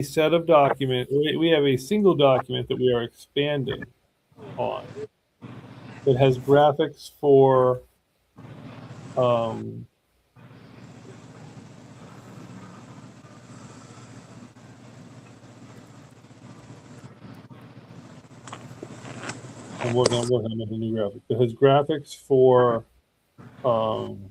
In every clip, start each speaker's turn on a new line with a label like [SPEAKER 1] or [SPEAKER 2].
[SPEAKER 1] set of documents. We have a single document that we are expanding on that has graphics for um, I'm working on a new graphic that has graphics for um,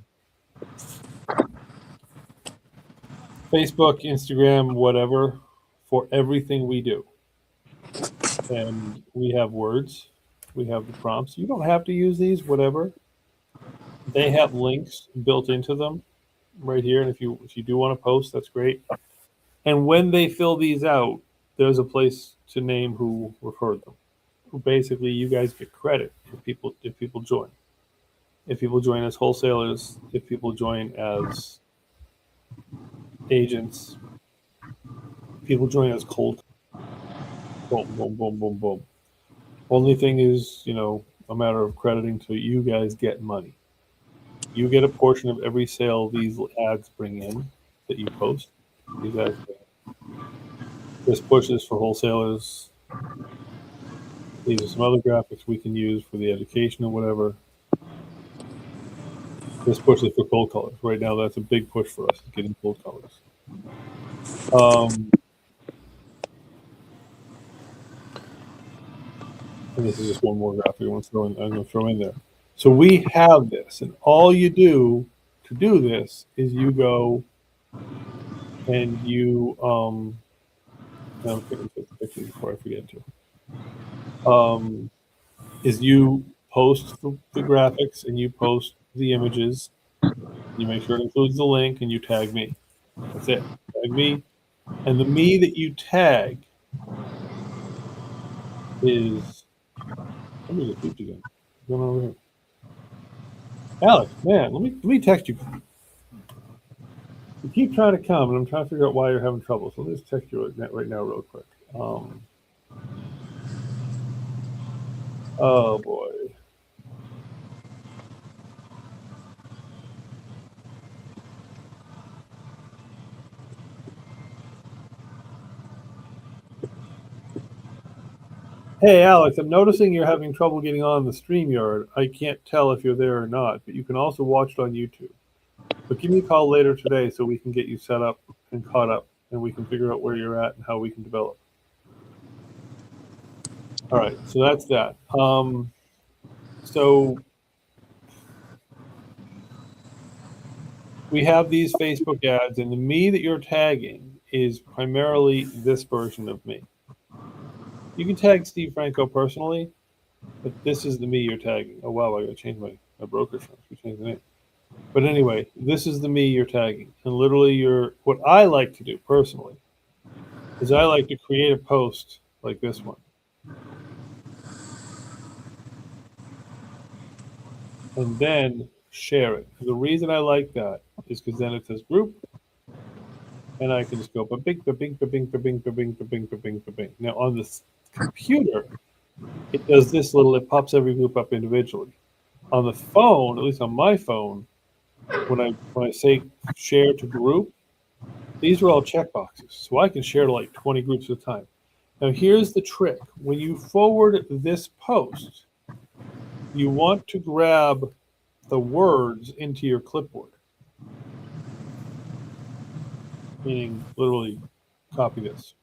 [SPEAKER 1] Facebook, Instagram, whatever, for everything we do. And we have words, we have the prompts. You don't have to use these, whatever. They have links built into them right here. And if you do want to post, that's great. And when they fill these out, there's a place to name who referred them. Who basically you guys get credit if people join. If people join as wholesalers, if people join as agents, people join as cold. Boom, boom, boom, boom, boom. Only thing is, a matter of crediting to you guys get money. You get a portion of every sale these ads bring in that you post. These ads bring in. This push is for wholesalers. These are some other graphics we can use for the education or whatever. This push is for cold colors. Right now, that's a big push for us, getting cold colors. And this is just one more graphic I'm going to throw in there. So we have this, and all you do to do this is you go and you I'm taking a picture before I forget to. Is you post the graphics and you post the images. You make sure it includes the link and you tag me. That's it. Tag me, and the me that you tag is. Let me get Pete again. What's going on over here? Alex, man, let me text you. You keep trying to come, and I'm trying to figure out why you're having trouble. So let me just text you right now, real quick. Oh boy. Hey, Alex, I'm noticing you're having trouble getting on the StreamYard. I can't tell if you're there or not, but you can also watch it on YouTube. But give me a call later today so we can get you set up and caught up, and we can figure out where you're at and how we can develop. All right, so that's that. So we have these Facebook ads, and the me that you're tagging is primarily this version of me. You can tag Steve Franco personally, but this is the me you're tagging. Oh wow, I gotta change my brokerage firm. We changed the name. But anyway, this is the me you're tagging, and literally, what I like to do personally is I like to create a post like this one, and then share it. The reason I like that is because then it says group, and I can just go ba-bing, ba-bing, ba-bing, ba-bing, ba-bing, ba-bing, ba-bing, ba-bing. Now on this computer, it does this little. It pops every group up individually. On the phone, at least on my phone, when I say share to group, these are all checkboxes, so I can share to like 20 groups at a time. Now here's the trick: when you forward this post, you want to grab the words into your clipboard, meaning literally copy this.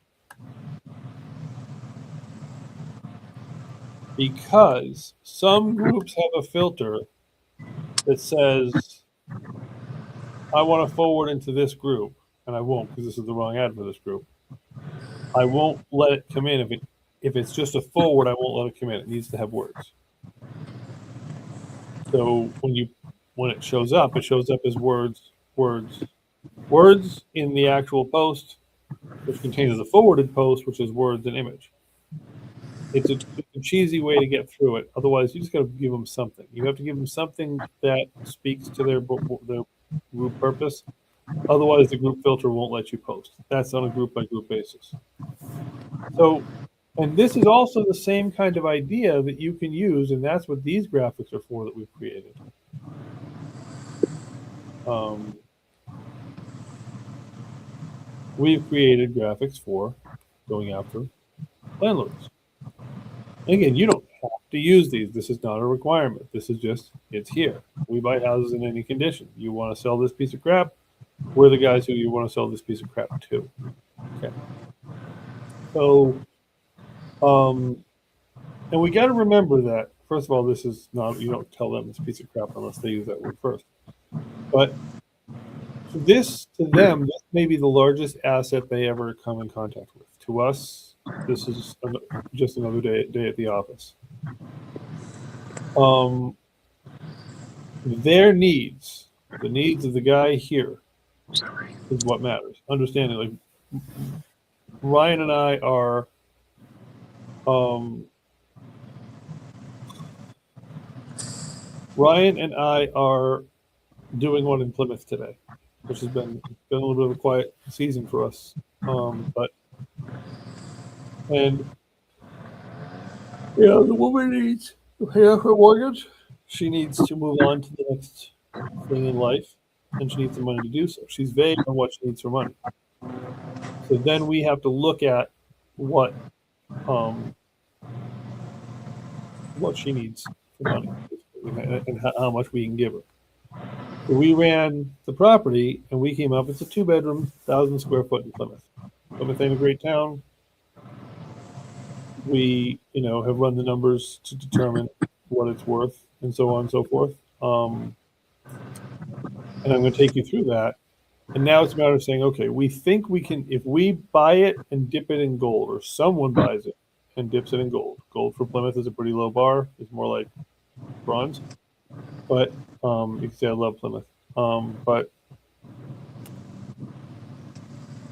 [SPEAKER 1] Because some groups have a filter that says, I want to forward into this group, and I won't because this is the wrong ad for this group. I won't let it come in if it's just a forward. I won't let it come in. It needs to have words. So when it shows up as words, words in the actual post, which contains the forwarded post, which is words and image. It's a cheesy way to get through it. Otherwise, you just got to give them something. You have to give them something that speaks to their group purpose. Otherwise, the group filter won't let you post. That's on a group by group basis. So, and this is also the same kind of idea that you can use, and that's what these graphics are for that we've created. we've created graphics for going after landlords. Again, you don't have to use these. This is not a requirement. This is just, it's here. We buy houses in any condition. You want to sell this piece of crap? We're the guys who you want to sell this piece of crap to. Okay. So, and we got to remember that, first of all, this is not, you don't tell them it's a piece of crap unless they use that word first. But this, to them, this may be the largest asset they ever come in contact with. To us, this is just another day at the office. Their needs, the needs of the guy here, is what matters. Understanding, like, Ryan and I are, doing one in Plymouth today, which has been a little bit of a quiet season for us. The woman needs to pay off her mortgage. She needs to move on to the next thing in life, and she needs the money to do so. She's vague on what she needs for money. So then we have to look at what she needs for money and how much we can give her. So we ran the property, and we came up. It's a 2-bedroom, 1,000 square foot in Plymouth. Plymouth ain't a great town. We, have run the numbers to determine what it's worth, and so on and so forth. And I'm going to take you through that. And now it's a matter of saying, okay, we think we can, if we buy it and dip it in gold, or someone buys it and dips it in gold. Gold for Plymouth is a pretty low bar. It's more like bronze. But you can say I love Plymouth. But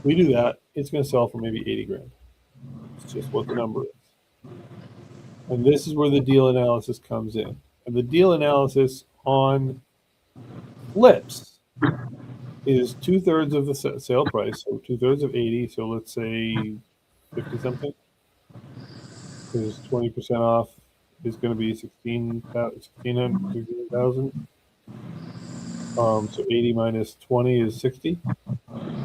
[SPEAKER 1] we do that, it's going to sell for maybe 80 grand. It's just what the number is. And this is where the deal analysis comes in. And the deal analysis on flips is 2/3 of the sale price, so 2/3 of 80. So let's say 50 something. Because 20% off is going to be 16,000. So 80 minus 20 is 60.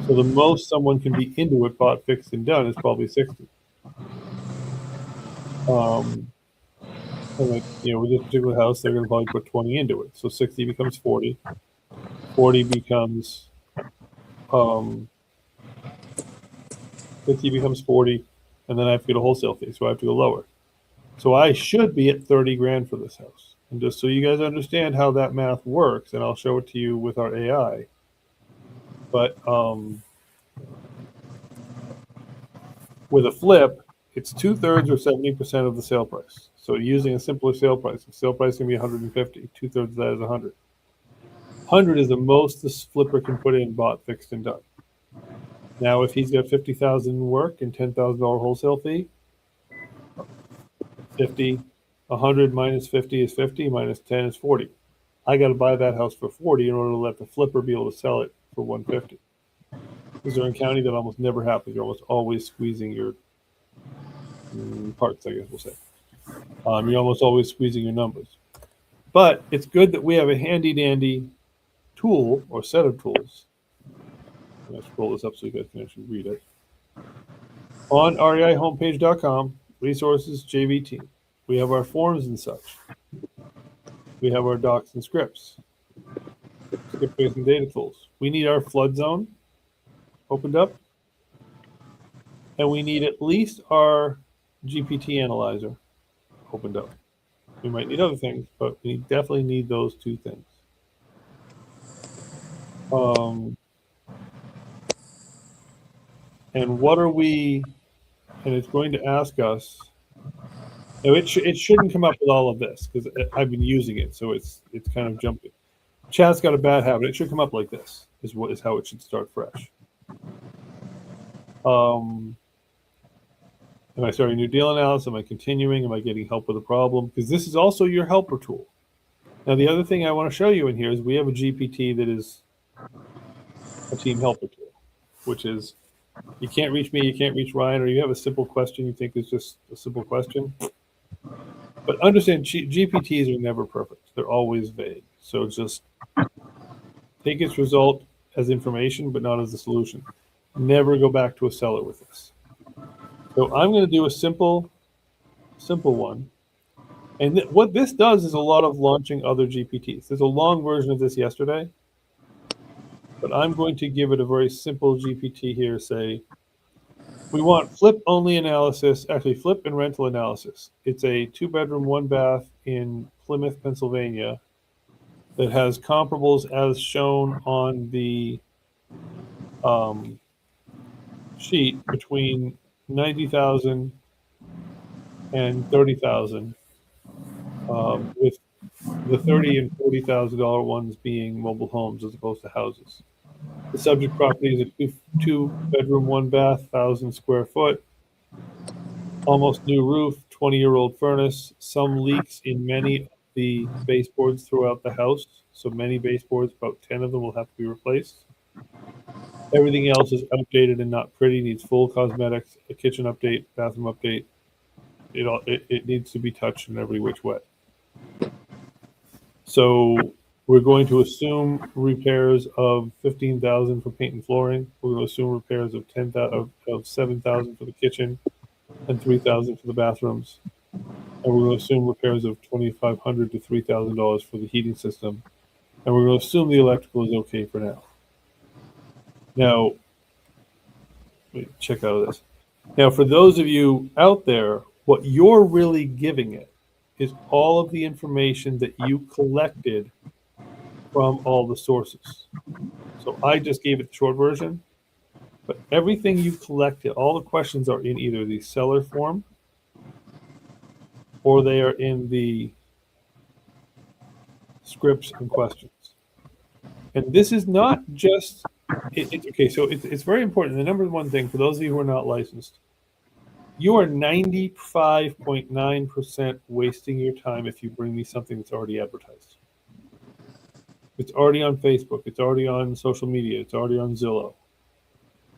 [SPEAKER 1] So the most someone can be into it, bought, fixed, and done, is probably 60. And with this particular house, they're going to probably put 20 into it. So 60 becomes 40. 40 becomes 50 becomes 40, and then I have to get a wholesale fee, so I have to go lower. So I should be at 30 grand for this house. And just so you guys understand how that math works, and I'll show it to you with our AI. But with a flip, it's 2/3 or 70% of the sale price. So using a simpler sale price, the sale price can be 150. 2/3 of that is 100. 100 is the most this flipper can put in, bought, fixed, and done. Now, if he's got 50,000 in work and $10,000 wholesale fee, 50, 100 minus 50 is 50, minus 10 is 40. I got to buy that house for 40 in order to let the flipper be able to sell it for 150. Because they're in county that almost never happens. You're almost always squeezing your parts, I guess we'll say. You're almost always squeezing your numbers. But it's good that we have a handy-dandy tool or set of tools. I'm going to scroll this up so you guys can actually read it. On reihomepage.com, resources, JV team. We have our forms and such. We have our docs and scripts. Script based and data tools. We need our flood zone opened up. And we need at least our GPT analyzer opened up. We might need other things, but we definitely need those two things. And what are we, and it's going to ask us, it shouldn't come up with all of this because I've been using it, so it's kind of jumpy. Chat's got a bad habit. It should come up like this, is how it should start fresh. Am I starting a new deal analysis? Am I continuing? Am I getting help with a problem? Because this is also your helper tool. Now, the other thing I want to show you in here is we have a GPT that is a team helper tool, which is you can't reach me, you can't reach Ryan, or you have a simple question you think is just a simple question. But understand, GPTs are never perfect. They're always vague. So just take its result as information, but not as a solution. Never go back to a seller with this. So I'm going to do a simple one. And what this does is a lot of launching other GPTs. There's a long version of this yesterday, but I'm going to give it a very simple GPT here. Say, we want flip only analysis, actually flip and rental analysis. It's a 2-bedroom, 1-bath in Plymouth, Pennsylvania that has comparables as shown on the sheet between 90,000 and 30,000, with the $30,000 and $40,000 ones being mobile homes as opposed to houses. The subject property is a 2-bedroom, 1-bath, 1,000 square foot, almost new roof, 20-year-old furnace, some leaks in many of the baseboards throughout the house. So many baseboards, about 10 of them will have to be replaced. Everything else is outdated and not pretty, needs full cosmetics, a kitchen update, bathroom update. It needs to be touched in every which way. So we're going to assume repairs of 15,000 for paint and flooring. We're going to assume repairs of 7,000 for the kitchen and 3,000 for the bathrooms. And we're going to assume repairs of $2,500 to $3,000 for the heating system. And we're going to assume the electrical is okay for now. Now, check out this. Now, for those of you out there, what you're really giving it is all of the information that you collected from all the sources. So I just gave it the short version, but everything you collected, all the questions are in either the seller form or they are in the scripts and questions. And this is not just, okay, so it's very important. The number one thing, for those of you who are not licensed, you are 95.9% wasting your time if you bring me something that's already advertised. It's already on Facebook. It's already on social media. It's already on Zillow.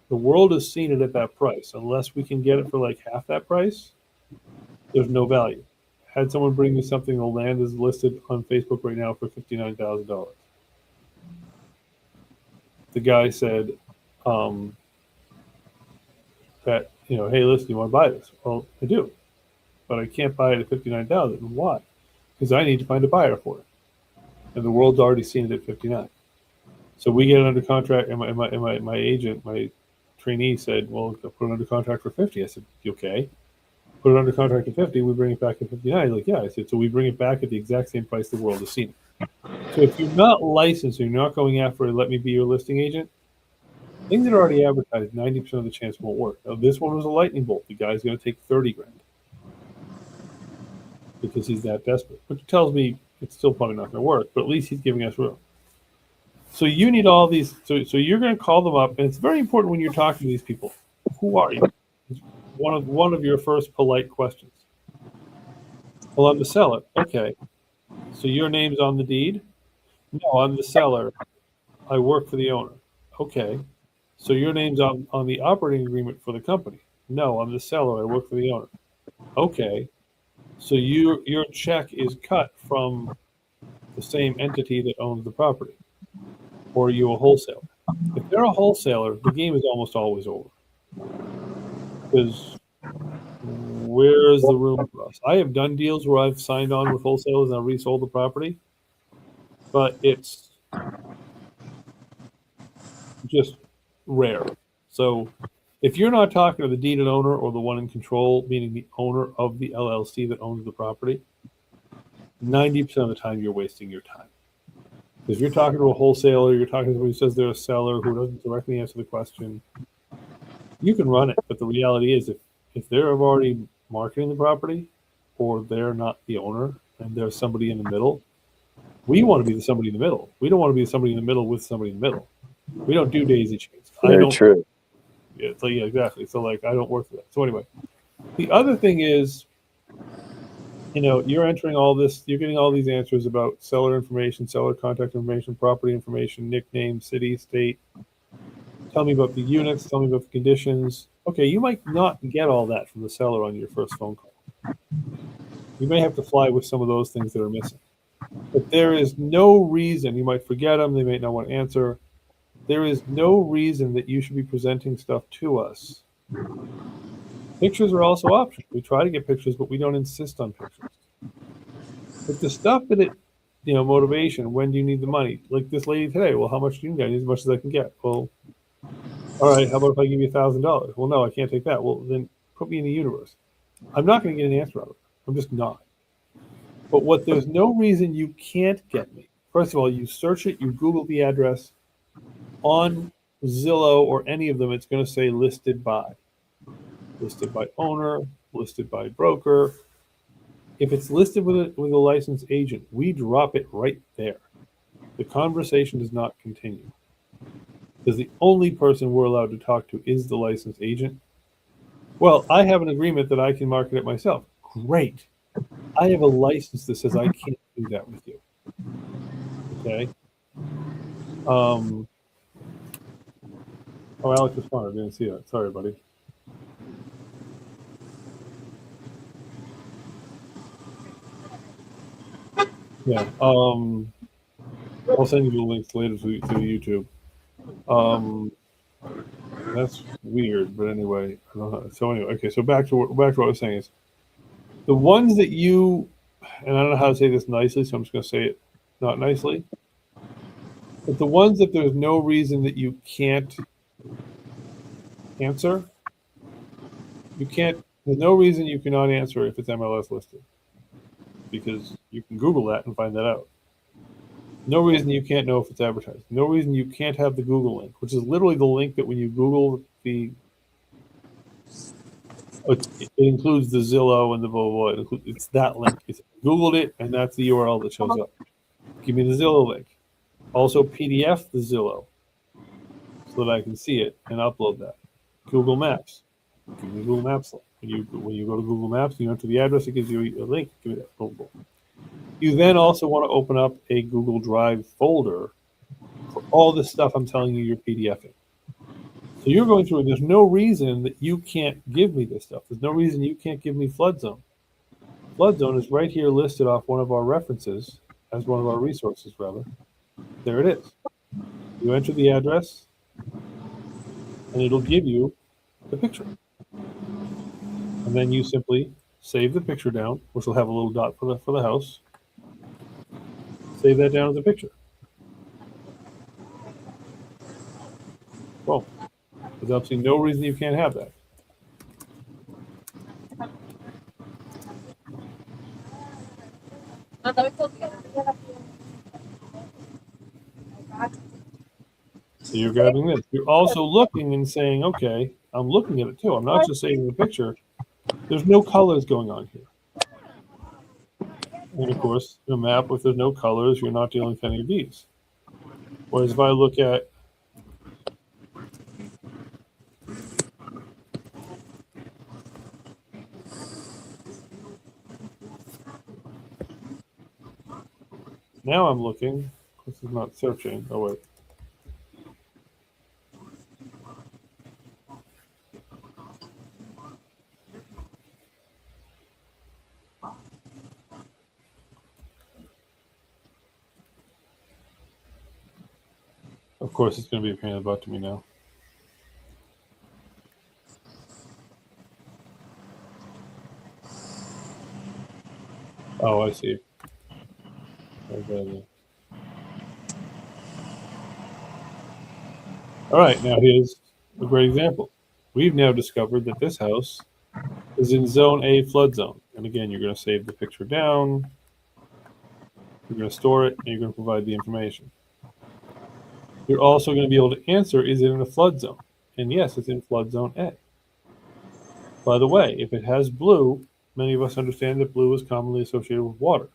[SPEAKER 1] The world has seen it at that price. Unless we can get it for like half that price, there's no value. Had someone bring me something, the land is listed on Facebook right now for $59,000. The guy said that, hey, listen, you want to buy this? Well, I do, but I can't buy it at $59,000. Why? Because I need to find a buyer for it, and the world's already seen it at $59,000. So we get it under contract, and my agent, my trainee said, "Well, put it under contract for $50,000." I said, "Okay." Put it under contract at $50,000. We bring it back at $59,000. He's like, "Yeah." I said, "So we bring it back at the exact same price the world has seen it." So if you're not licensed, or you're not going after a let me be your listing agent, things that are already advertised, 90% of the chance won't work. Now, this one was a lightning bolt. The guy's going to take $30,000 because he's that desperate, which tells me it's still probably not going to work, but at least he's giving us room. So you need all these. So you're going to call them up, and it's very important when you're talking to these people. Who are you? It's one of your first polite questions. Well, I'm the seller. Okay. So your name's on the deed? No, I'm the seller. I work for the owner. Okay. So your name's on the operating agreement for the company? No, I'm the seller. I work for the owner. Okay. So your check is cut from the same entity that owns the property, or are you a wholesaler? If they're a wholesaler, the game is almost always over. Because where is the room for us? I have done deals where I've signed on with wholesalers and I've resold the property, but it's just rare. So if you're not talking to the deeded owner or the one in control, meaning the owner of the LLC that owns the property, 90% of the time you're wasting your time. Because you're talking to a wholesaler, you're talking to somebody who says they're a seller who doesn't directly answer the question. You can run it, but the reality is if they're already marketing the property or they're not the owner and there's somebody in the middle, we want to be somebody in the middle. We don't want to be somebody in the middle with somebody in the middle. We don't do daisy chains.
[SPEAKER 2] Very true.
[SPEAKER 1] Yeah, so yeah, exactly. So like, I don't work for that. So anyway, the other thing is, you're entering all this, you're getting all these answers about seller information, seller contact information, property information, nickname, city, state. Tell me about the units, tell me about the conditions. Okay, you might not get all that from the seller on your first phone call. You may have to fly with some of those things that are missing. But there is no reason, you might forget them, they may not want to answer. There is no reason that you should be presenting stuff to us. Pictures are also options. We try to get pictures, but we don't insist on pictures. But the stuff that motivation, when do you need the money? Like this lady today, well, how much do you need? I need as much as I can get. Well, all right, how about if I give you $1,000? Well, no, I can't take that. Well, then put me in the universe. I'm not going to get an answer out of it. I'm just not. But what there's no reason you can't get me. First of all, you search it, you Google the address. On Zillow or any of them, it's going to say listed by owner, listed by broker. If it's listed with a licensed agent, we drop it right there. The conversation does not continue because the only person we're allowed to talk to is the licensed agent. Well, I have an agreement that I can market it myself. Great. I have a license that says I can't do that with you. Okay. Oh, Alex responded. I didn't see that. Sorry, buddy. Yeah. I'll send you the links later to the YouTube. That's weird, but anyway. So anyway, okay. So back to what I was saying is the ones that you, and I don't know how to say this nicely, so I'm just going to say it not nicely. But the ones that there's no reason that you can't answer, there's no reason you cannot answer if it's MLS listed. Because you can Google that and find that out. No reason you can't know if it's advertised. No reason you can't have the Google link, which is literally the link that when you Google it includes the Zillow and the blah, blah, blah. It's that link. It's Googled it, and that's the URL that shows up. Give me the Zillow link. Also PDF the Zillow so that I can see it and upload that. Google Maps. Give me the Google Maps link. When you go to Google Maps, you enter the address, it gives you a link. Give me that. Boom, boom. You then also want to open up a Google Drive folder for all this stuff I'm telling you you're PDFing. So you're going through it. There's no reason that you can't give me this stuff. There's no reason you can't give me Flood Zone. Flood Zone is right here listed off one of our references as one of our resources, rather. There it is. You enter the address, and it'll give you the picture. And then you simply save the picture down, which will have a little dot for the house. Save that down as a picture. Well, there's absolutely no reason you can't have that. So you're grabbing this. You're also looking and saying, okay, I'm looking at it too. I'm not just saving the picture. There's no colors going on here. And of course, the map, if there's no colors, you're not dealing with any of these. Whereas if I look at now I'm looking. This is not searching. Oh wait. Of course, it's going to be a pain in the butt to me now. Oh, I see. Okay. All right, now here's a great example. We've now discovered that this house is in Zone A flood zone. And again, you're going to save the picture down, you're going to store it, and you're going to provide the information. You're also going to be able to answer, is it in a flood zone? And yes, it's in flood zone A. By the way, if it has blue, many of us understand that blue is commonly associated with water.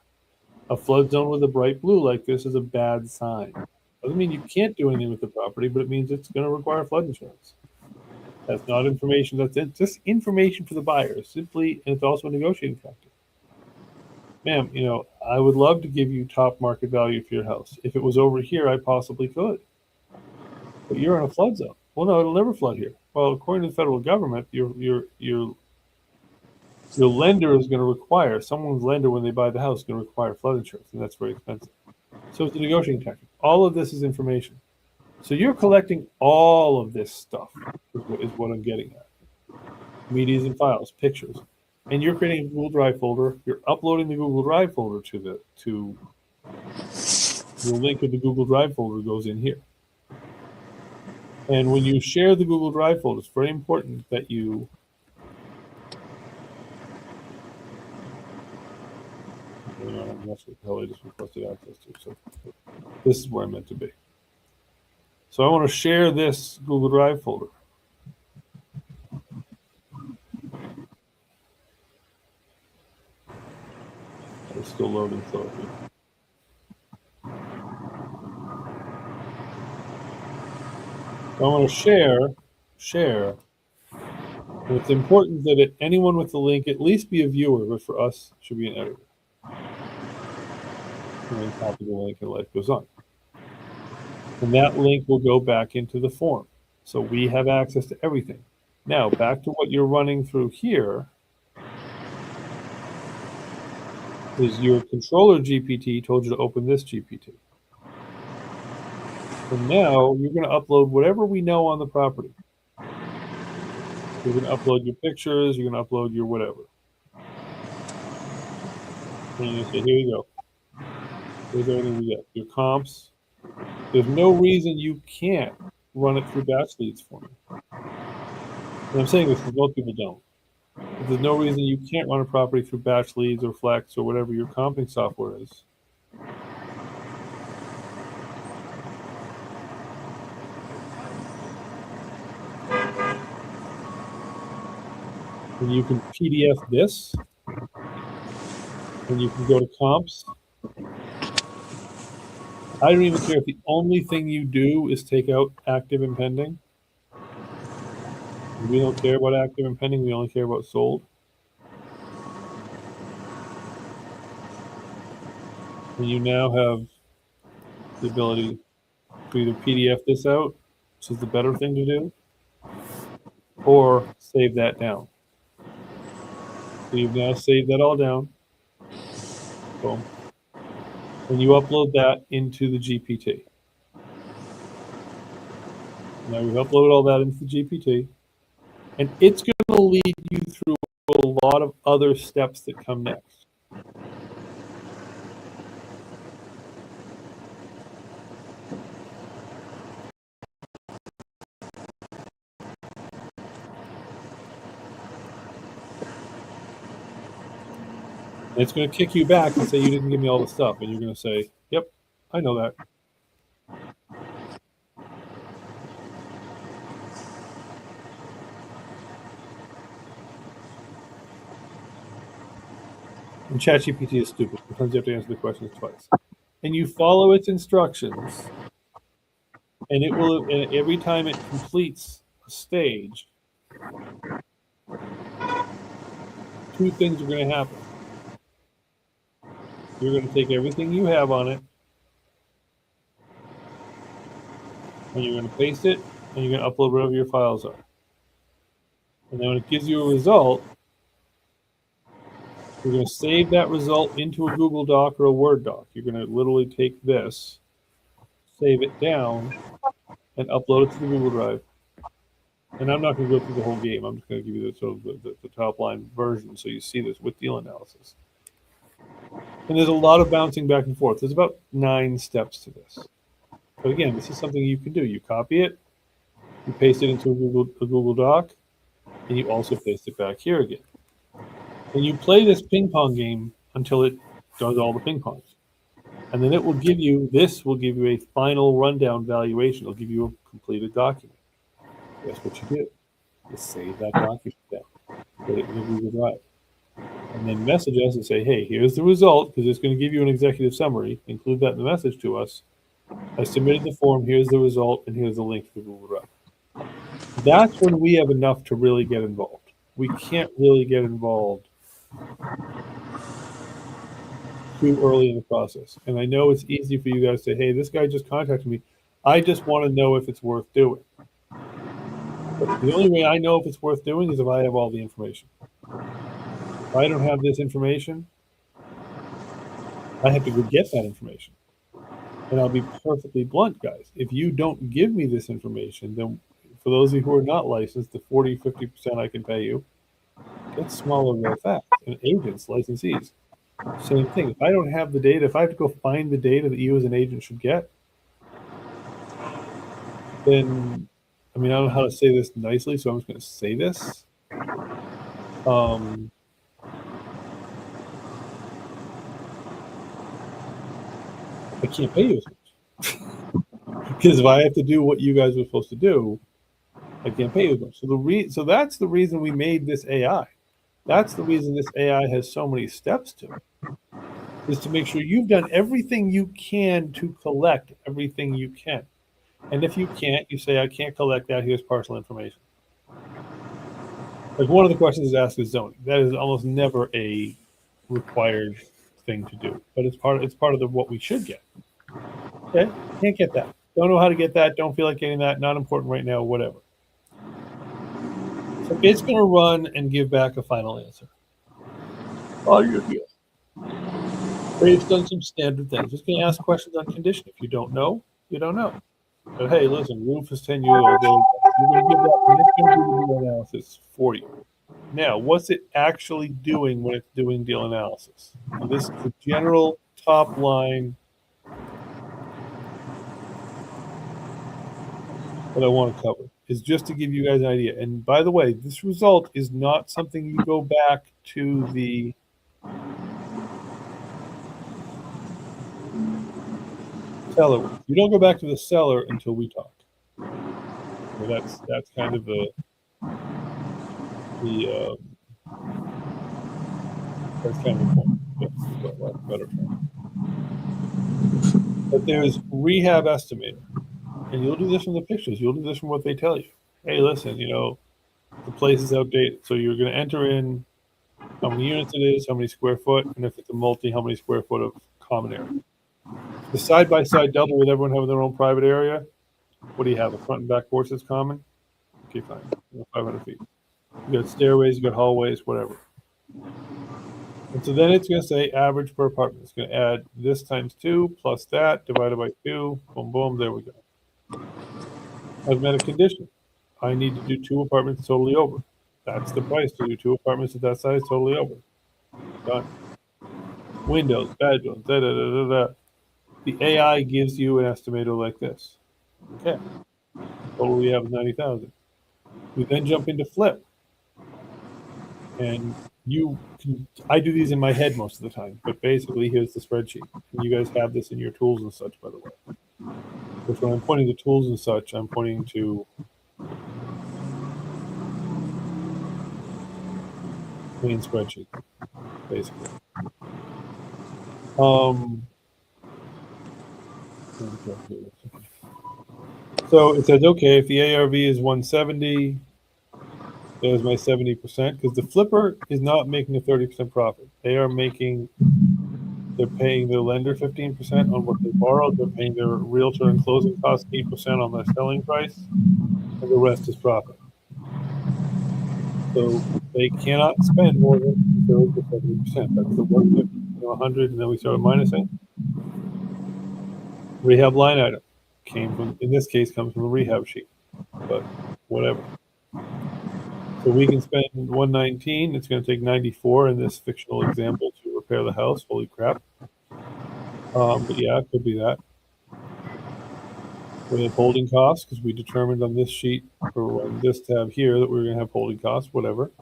[SPEAKER 1] A flood zone with a bright blue like this is a bad sign. Doesn't mean you can't do anything with the property, but it means it's going to require flood insurance. That's not information. That's just information for the buyer. Simply, and it's also a negotiating factor. Ma'am, I would love to give you top market value for your house. If it was over here, I possibly could. But you're in a flood zone. Well, no, it'll never flood here. Well, according to the federal government, your lender is going to require, someone's lender when they buy the house is going to require flood insurance, and that's very expensive. So it's a negotiating tactic. All of this is information. So you're collecting all of this stuff, is what I'm getting at. Medias and files, pictures. And you're creating a Google Drive folder. You're uploading the Google Drive folder to the link of the Google Drive folder goes in here. And when you share the Google Drive folder, it's very important that you that's what the hell I just requested access to. So this is where I'm meant to be. So I want to share this Google Drive folder. It's still loading slowly. So I want to share. And it's important that anyone with the link at least be a viewer, but for us, it should be an editor. And then copy the link and life goes on. And that link will go back into the form. So we have access to everything. Now, back to what you're running through here is your controller GPT told you to open this GPT. And now you're going to upload whatever we know on the property. You're going to upload your pictures, you're going to upload your whatever. And you say, here you go. Here's everything we get. Your comps. There's no reason you can't run it through batch leads for me. And I'm saying this because most people don't. But there's no reason you can't run a property through batch leads or Flex or whatever your comping software is. And you can PDF this, and you can go to comps. I don't even care if the only thing you do is take out active and pending. We don't care about active and pending, we only care about sold. And you now have the ability to either PDF this out, which is the better thing to do, or save that down. So you've now saved that all down. Boom. And you upload that into the GPT. Now you've uploaded all that into the GPT, and it's going to lead you through a lot of other steps that come next. And it's going to kick you back and say, you didn't give me all the stuff. And you're going to say, yep, I know that. And ChatGPT is stupid. Sometimes you have to answer the questions twice. And you follow its instructions, and it will, and every time it completes a stage, two things are going to happen. You're going to take everything you have on it, and you're going to paste it, and you're going to upload whatever your files are. And then when it gives you a result, you're going to save that result into a Google Doc or a Word doc. You're going to literally take this, save it down, and upload it to the Google Drive. And I'm not going to go through the whole game. I'm just going to give you the, sort of the top line version so you see this with deal analysis. And there's a lot of bouncing back and forth. There's about 9 steps to this. But again, this is something you can do. You copy it, you paste it into a Google Doc, and you also paste it back here again. And you play this ping pong game until it does all the ping pongs. And then it will give you, this will give you a final rundown valuation. It'll give you a completed document. That's what you do. You save that document down, put it in the Google Drive. And then message us and say, hey, here's the result, because it's going to give you an executive summary. Include that in the message to us. I submitted the form, here's the result, and here's the link to the Google Drive. That's when we have enough to really get involved. We can't really get involved too early in the process. And I know it's easy for you guys to say, hey, this guy just contacted me. I just want to know if it's worth doing. But the only way I know if it's worth doing is if I have all the information. If I don't have this information, I have to go get that information. And I'll be perfectly blunt, guys. If you don't give me this information, then for those of you who are not licensed, the 40, 50% I can pay you gets smaller real fast. And agents, licensees, same thing. If I don't have the data, if I have to go find the data that you as an agent should get, then, I mean, I don't know how to say this nicely, so I'm just going to say this. I can't pay you as much. Because if I have to do what you guys were supposed to do, I can't pay you as much. So that's the reason we made this AI. That's the reason this AI has so many steps to it, is to make sure you've done everything you can to collect everything you can. And if you can't, you say, I can't collect that, here's partial information. Like one of the questions is asked is zoning. That is almost never a required thing to do, but it's part of what we should get. Okay, can't get that. Don't know how to get that. Don't feel like getting that. Not important right now. Whatever. So it's going to run and give back a final answer. All your deal. Based on some standard things. It's going to ask questions on condition. If you don't know, you don't know. But hey, listen, roof is 10 years old. You're going to give that, and it's going to do the deal analysis for you. Now, what's it actually doing when it's doing deal analysis? And this is the general top line that I want to cover, is just to give you guys an idea. And by the way, this result is not something you go back to the seller with. You don't go back to the seller until we talk. So that's kind of that's kind of the point. That's better term. But there's rehab estimator, and you'll do this from the pictures. You'll do this from what they tell you. Hey, listen, the place is outdated, so you're going to enter in how many units it is, how many square foot, and if it's a multi, how many square foot of common area. The side-by-side double with everyone having their own private area, what do you have, a front and back porch that's common? Okay, fine, 500 feet. You got stairways, you got hallways, whatever. And so then it's going to say average per apartment. It's going to add this times 2 plus that divided by 2. Boom, boom, there we go. I've met a condition. I need to do 2 apartments totally over. That's the price to do 2 apartments of that size totally over. Done. Windows, bedrooms, da da da da da. The AI gives you an estimator like this. Okay. Total we have 90,000. We then jump into flip. And I do these in my head most of the time, but basically here's the spreadsheet. And you guys have this in your tools and such, by the way. Which when I'm pointing to tools and such, I'm pointing to main spreadsheet, basically. So it says, okay, if the ARV is 170, there's my 70%, because the flipper is not making a 30% profit. They're paying their lender 15% on what they borrowed. They're paying their realtor and closing costs 8% on their selling price, and the rest is profit. So they cannot spend more than 30 to 70%. That's the 150 to 100, and then we start minusing. Rehab line item in this case, comes from the rehab sheet, but whatever. So we can spend 119. It's going to take 94 in this fictional example to repair the house. Holy crap. But yeah, it could be that. We have holding costs because we determined on this sheet or on this tab here that we were going to have holding costs, whatever.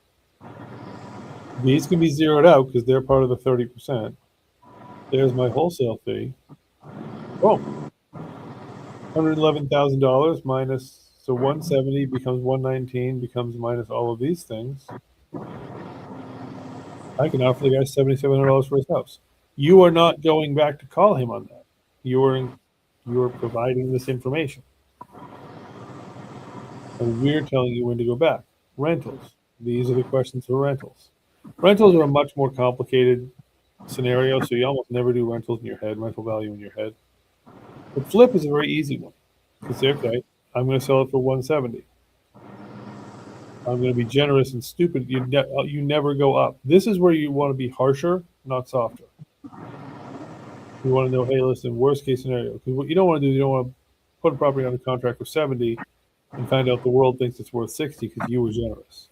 [SPEAKER 1] These can be zeroed out because they're part of the 30%. There's my wholesale fee. Oh, $111,000 minus, so 170 becomes 119, becomes minus all of these things. I can offer the guy $7,700 for his house. You are not going back to call him on that. You are providing this information. And we're telling you when to go back. Rentals. These are the questions for rentals. Rentals are a much more complicated scenario, so you almost never do rentals in your head, rental value in your head. But flip is a very easy one. Because, okay, I'm going to sell it for 170. I'm going to be generous and stupid. You never go up. This is where you want to be harsher, not softer. You want to know, hey, listen, worst case scenario, because what you don't want to do is you don't want to put a property under contract for 70 and find out the world thinks it's worth 60 because you were generous.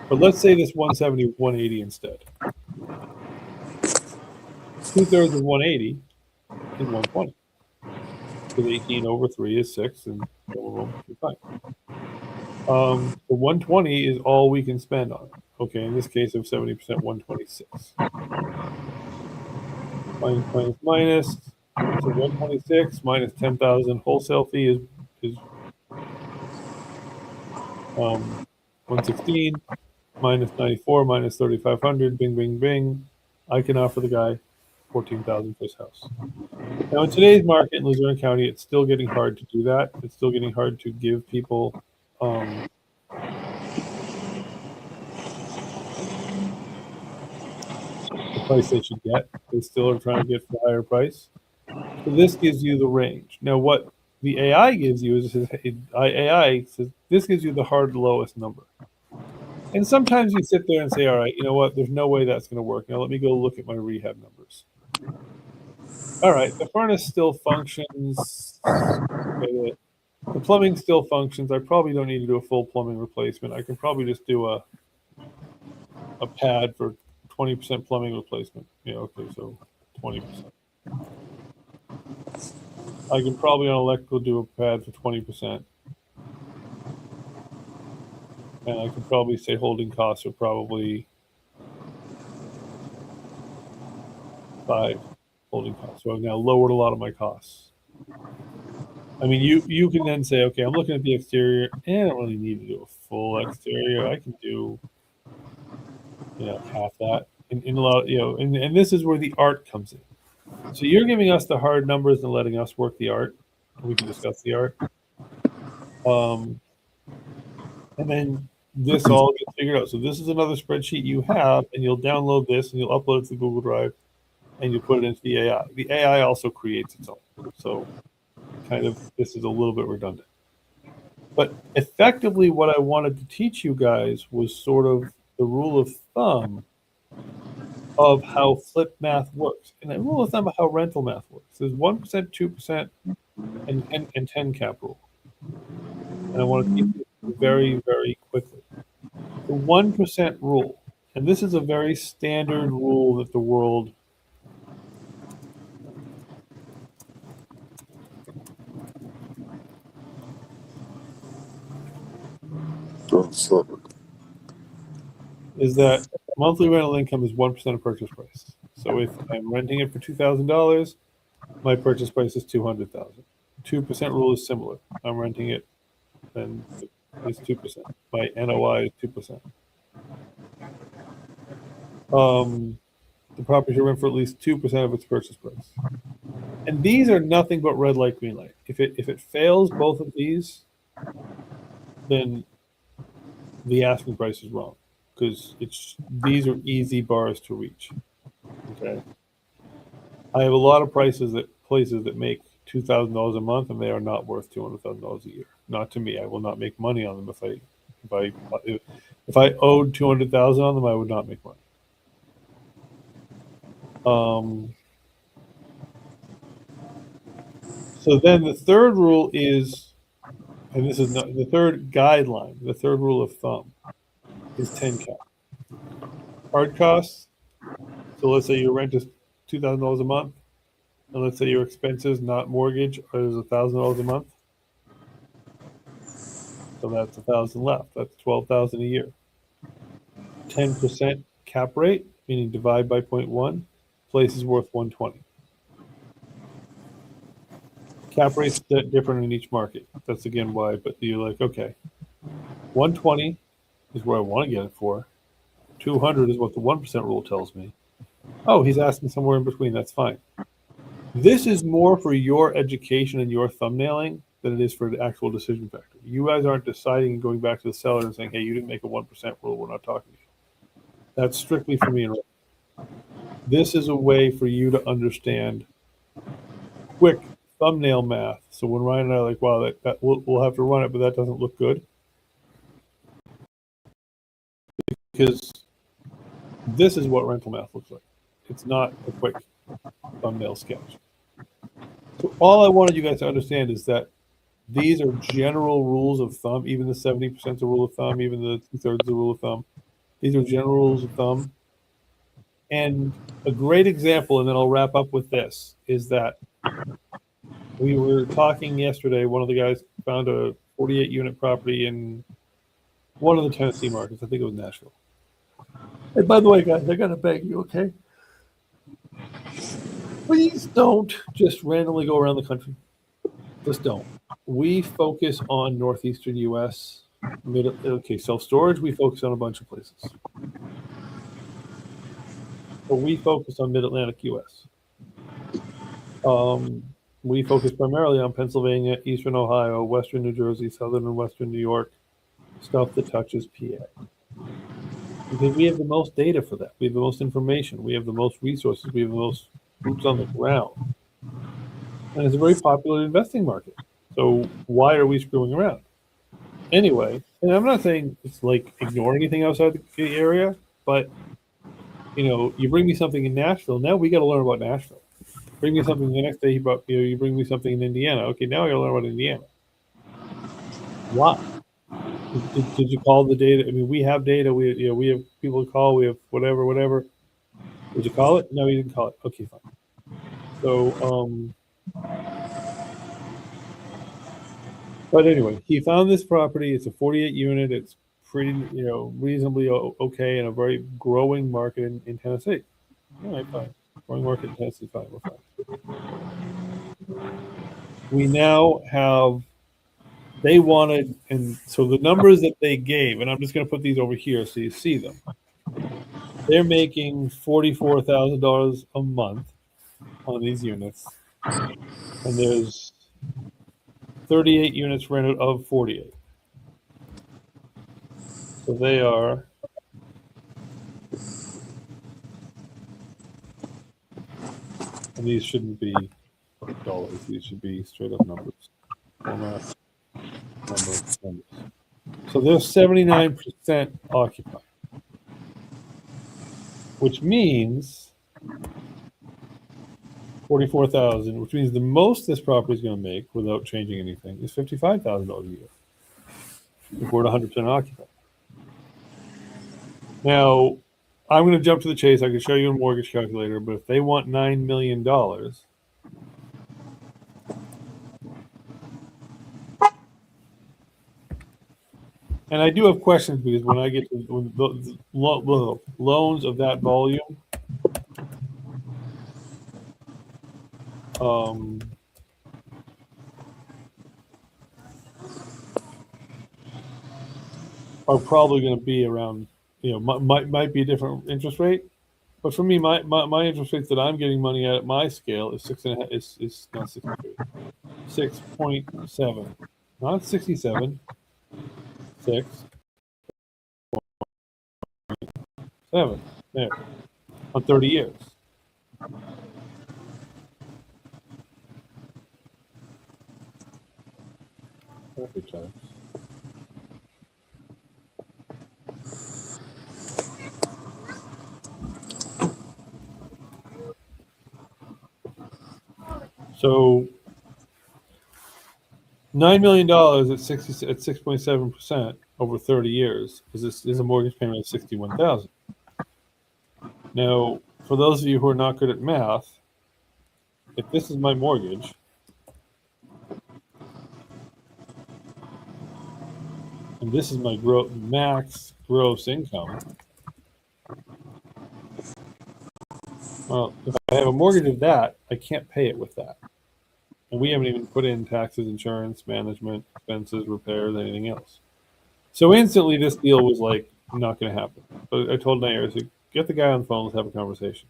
[SPEAKER 1] But let's say this 170 was 180 instead. 2/3 of 180 is 120. Because 18 over 3 is 6, and you're fine. The 120 is all we can spend on it. Okay, in this case of 70%, 126. Minus. So 126 minus 10,000 wholesale fee is 116 minus 94 minus 3,500. Bing, bing, bing. I can offer the guy 14,000 for his house. Now, in today's market in Luzerne County, it's still getting hard to do that. It's still getting hard to give people the price they should get. They still are trying to get for a higher price. So this gives you the range. Now, what the AI gives you is AI says this gives you the hard lowest number. And sometimes you sit there and say, all right, you know what? There's no way that's going to work. Now let me go look at my rehab numbers. All right, the furnace still functions. Okay, the plumbing still functions. I probably don't need to do a full plumbing replacement. I can probably just do a pad for 20% plumbing replacement. Yeah, okay, so 20%. I can probably on electrical do a pad for 20%. And I can probably say holding costs are probably 5 holding costs. So I've now lowered a lot of my costs. I mean, you can then say, okay, I'm looking at the exterior, and I don't really need to do a full exterior. I can do, half that. In a lot, and this is where the art comes in. So you're giving us the hard numbers and letting us work the art. We can discuss the art. And then this all gets figured out. So this is another spreadsheet you have, and you'll download this and you'll upload it to Google Drive, and you put it into the AI. The AI also creates its own. So kind of this is a little bit redundant. But effectively what I wanted to teach you guys was sort of the rule of thumb of how flip math works. And the rule of thumb of how rental math works. There's 1%, 2%, and 10 cap rule. And I want to teach you very, very quickly. The 1% rule, and this is a very standard rule that the world is that monthly rental income is 1% of purchase price. So if I'm renting it for $2,000, my purchase price is $200,000. 2% rule is similar. I'm renting it, and it's 2%. My NOI is 2%. The property should rent for at least 2% of its purchase price. And these are nothing but red light, green light. If it fails both of these, then the asking price is wrong, because these are easy bars to reach. Okay. I have a lot of places that make $2,000 a month, and they are not worth $200,000 a year. Not to me. I will not make money on them. If I owed $200,000 on them, I would not make money. So then the third rule is, and this is not the third guideline, the third rule of thumb is 10 cap. Hard costs. So let's say your rent is $2,000 a month, and let's say your expenses, not mortgage, is $1,000 a month. So that's 1,000 left. That's 12,000 a year. 10% cap rate, meaning divide by 0.1. Place is worth 120. Cap rates different in each market. That's again why. But you're like, okay, 120 is where I want to get it for. 200 is what the 1% rule tells me. Oh, he's asking somewhere in between. That's fine. This is more for your education and your thumbnailing than it is for the actual decision factor. You guys aren't deciding and going back to the seller and saying, hey, you didn't make a 1% rule. We're not talking to you. That's strictly for me and Ray. This is a way for you to understand quick thumbnail math. So when Ryan and I are like, wow, that we'll have to run it, but that doesn't look good. Because this is what rental math looks like. It's not a quick thumbnail sketch. So all I wanted you guys to understand is that these are general rules of thumb. Even the 70% is a rule of thumb. Even the 2/3 is a rule of thumb. These are general rules of thumb. And a great example, and then I'll wrap up with this, is that we were talking yesterday. One of the guys found a 48-unit property in one of the Tennessee markets. I think it was Nashville. And by the way, guys, I got to beg you, okay? Please don't just randomly go around the country. Just don't. We focus on northeastern U.S. Self-storage, we focus on a bunch of places. But we focus on mid-Atlantic U.S. We focus primarily on Pennsylvania, eastern Ohio, western New Jersey, southern and western New York, stuff that touches PA. Because we have the most data for that. We have the most information. We have the most resources. We have the most boots on the ground. And it's a very popular investing market. So why are we screwing around? Anyway, and I'm not saying it's like ignore anything outside the area, but you bring me something in Nashville. Now we got to learn about Nashville. Bring me something the next day. You bring me something in Indiana. Okay, now I got to learn about Indiana. Why? Did you call the data? I mean, we have data. We have people to call. We have whatever. Did you call it? No, you didn't call it. Okay, fine. So, but anyway, he found this property. It's a 48-unit. It's pretty, reasonably okay in a very growing market in Tennessee. All right, fine. Growing market in Tennessee, fine. We're fine. We now have. They wanted, and so the numbers that they gave, and I'm just going to put these over here so you see them. They're making $44,000 a month on these units, and there's 38 units rented of 48. So they are and these shouldn't be dollars. These should be straight up numbers. Numbers. So they're 79% occupied, which means 44,000, which means the most this property is going to make without changing anything is $55,000 a year if we're at 100% occupied. Now, I'm going to jump to the chase. I can show you a mortgage calculator, but if they want $9 million, and I do have questions because when I get to the loans of that volume, are probably going to be around, might be a different interest rate, but for me, my interest rates that I'm getting money at my scale is 6.5. Is not 6.7, not 67. 6.7 there on 30 years. Perfect times. So $9 million at 6.7% over 30 years is a mortgage payment of $61,000. Now, for those of you who are not good at math, if this is my mortgage, and this is my max gross income, well, if I have a mortgage of that, I can't pay it with that. And we haven't even put in taxes, insurance, management, expenses, repairs, anything else. So instantly, this deal was like not going to happen. So I told Nair, I said, get the guy on the phone, let's have a conversation.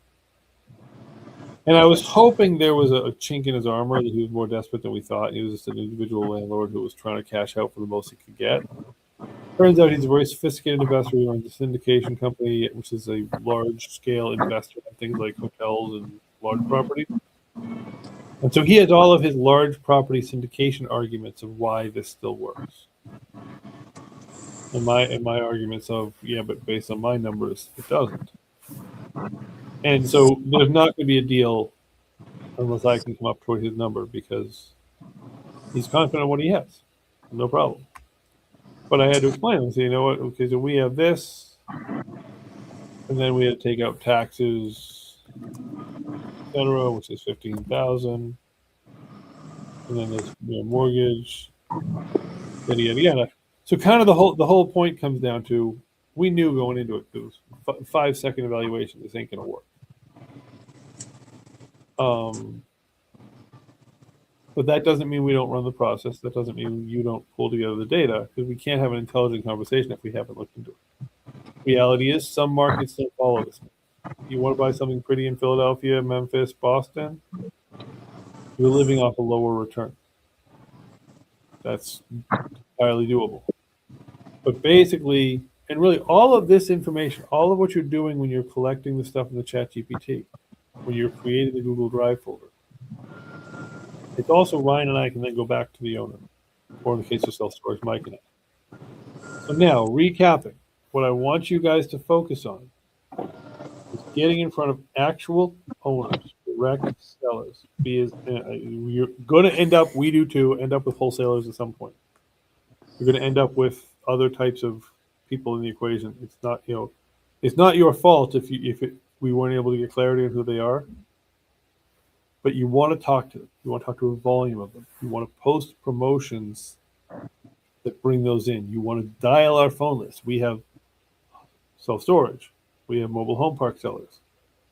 [SPEAKER 1] And I was hoping there was a chink in his armor, that he was more desperate than we thought. He was just an individual landlord who was trying to cash out for the most he could get. Turns out he's a very sophisticated investor. He runs a syndication company, which is a large-scale investor in things like hotels and large property. And so he has all of his large property syndication arguments of why this still works. And my arguments of, yeah, but based on my numbers, it doesn't. And so there's not going to be a deal unless I can come up toward his number because he's confident in what he has. No problem. But I had to explain him. Say, you know what? Okay, so we have this, and then we had to take out taxes, etc., which is 15,000, and then there's mortgage, yada yada yada. So kind of the whole point comes down to we knew going into it, it was 5-second evaluation. This ain't gonna work. But that doesn't mean we don't run the process. That doesn't mean you don't pull together the data, because we can't have an intelligent conversation if we haven't looked into it. Reality is some markets don't follow this. You want to buy something pretty in Philadelphia, Memphis, Boston, you're living off a lower return. That's entirely doable. But basically, and really all of this information, all of what you're doing when you're collecting the stuff in the ChatGPT, when you're creating the Google Drive folder, it's also Ryan and I can then go back to the owner, or in the case of self-storage, Mike and I. So now, recapping, what I want you guys to focus on is getting in front of actual owners, direct sellers. You're going to end up, we do too, end up with wholesalers at some point. You're going to end up with other types of people in the equation. It's not, it's not your fault if we weren't able to get clarity on who they are. But you want to talk to them. You want to talk to a volume of them. You want to post promotions that bring those in. You want to dial our phone list. We have self-storage. We have mobile home park sellers.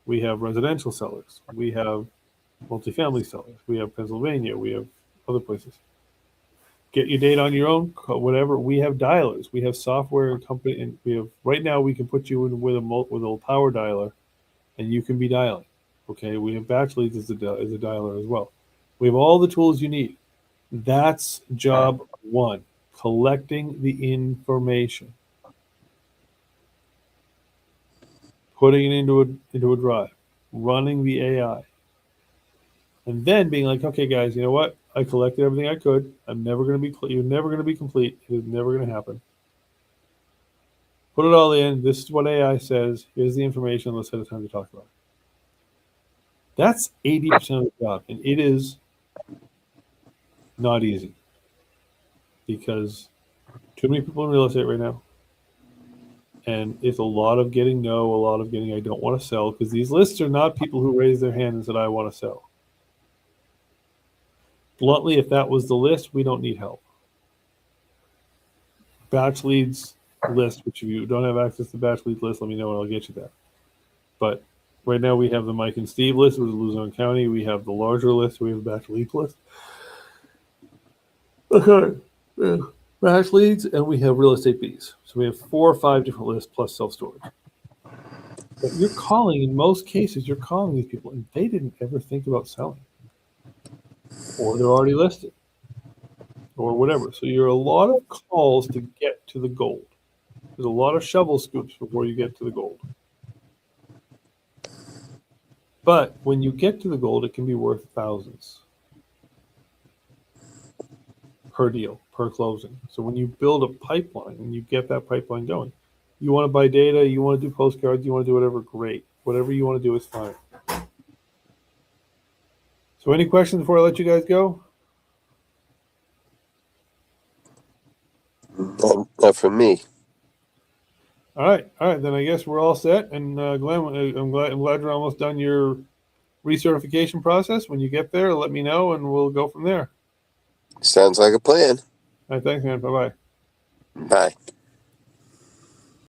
[SPEAKER 1] We have residential sellers. We have multifamily sellers. We have Pennsylvania. We have other places. Get your data on your own, whatever. We have dialers. We have software and company. And we have right now we can put you in with a power dialer, and you can be dialing. Okay, we have batch leads as a dialer as well. We have all the tools you need. That's job one, collecting the information, putting it into a drive, running the AI, and then being like, okay, guys, you know what? I collected everything I could. I'm never going to be. You're never going to be complete. It is never going to happen. Put it all in. This is what AI says. Here's the information. Let's have time to talk about it. That's 80% of the job, and it is not easy because too many people in real estate right now, and it's a lot of getting no, a lot of getting I don't want to sell, because these lists are not people who raise their hand and said I want to sell. Bluntly, if that was the list, we don't need help. Batch leads list, which if you don't have access to batch leads list, let me know and I'll get you that. But right now we have the Mike and Steve list, which is Luzerne County. We have the larger list. We have the batch leads list. Okay. Batch leads, and we have real estate bees. So we have 4 or 5 different lists plus self-storage. But you're calling, in most cases, you're calling these people, and they didn't ever think about selling. Or they're already listed. Or whatever. So you're a lot of calls to get to the gold. There's a lot of shovel scoops before you get to the gold. But when you get to the gold, it can be worth thousands per deal, per closing. So when you build a pipeline and you get that pipeline going, you want to buy data, you want to do postcards, you want to do whatever, great. Whatever you want to do is fine. So any questions before I let you guys go?
[SPEAKER 2] Not from me.
[SPEAKER 1] All right. Then I guess we're all set. And Glenn, I'm glad you're almost done your recertification process. When you get there, let me know, and we'll go from there.
[SPEAKER 2] Sounds like a plan.
[SPEAKER 1] All right, thanks, man. Bye-bye.
[SPEAKER 2] Bye.